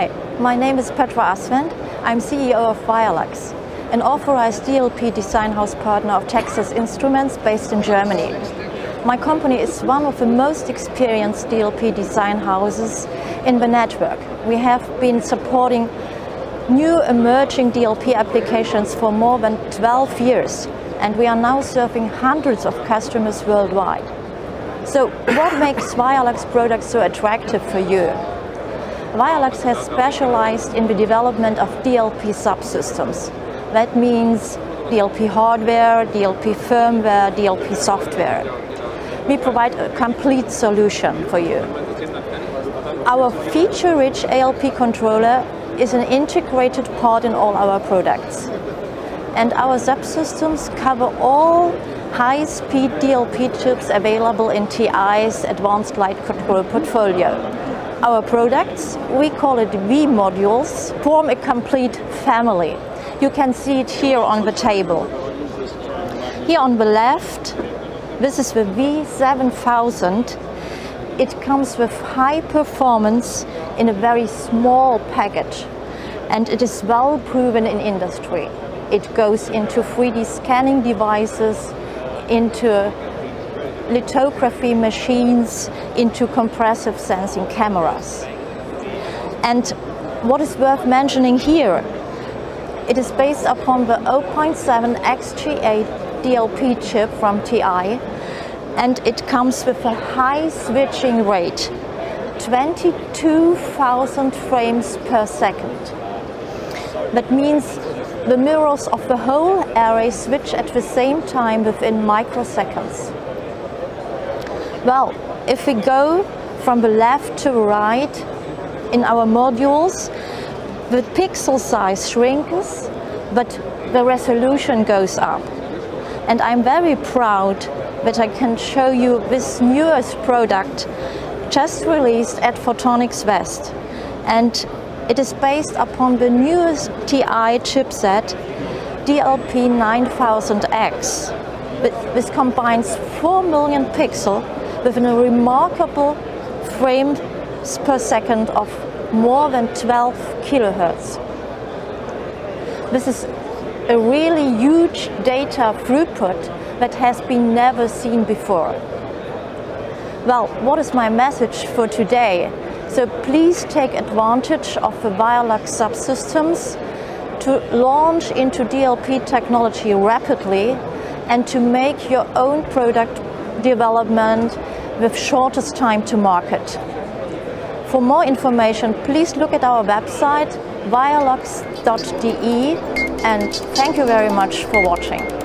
Hi, my name is Petra Aswend. I'm CEO of ViALUX, an authorized DLP design house partner of Texas Instruments based in Germany. My company is one of the most experienced DLP design houses in the network. We have been supporting new emerging DLP applications for more than 12 years, and we are now serving hundreds of customers worldwide. So what makes ViALUX products so attractive for you? ViALUX has specialized in the development of DLP subsystems. That means DLP hardware, DLP firmware, DLP software. We provide a complete solution for you. Our feature-rich ALP controller is an integrated part in all our products. And our subsystems cover all high-speed DLP chips available in TI's advanced light control portfolio. Our products, we call it V modules, form a complete family. You can see it here on the table. Here on the left, this is the V7000. It comes with high performance in a very small package, and it is well proven in industry. It goes into 3D scanning devices, into lithography machines, into compressive sensing cameras. And what is worth mentioning here, it is based upon the 0.7 XG8 DLP chip from TI, and it comes with a high switching rate, 22,000 frames per second. That means the mirrors of the whole array switch at the same time within microseconds. Well, if we go from the left to right in our modules, the pixel size shrinks, but the resolution goes up. And I'm very proud that I can show you this newest product just released at Photonics West. And it is based upon the newest TI chipset, DLP 9000X. This combines 4 million pixels with a remarkable frames per second of more than 12 kilohertz. This is a really huge data throughput that has been never seen before. Well, what is my message for today? So please take advantage of the ViALUX subsystems to launch into DLP technology rapidly and to make your own product development with shortest time to market. For more information, please look at our website vialux.de, and thank you very much for watching.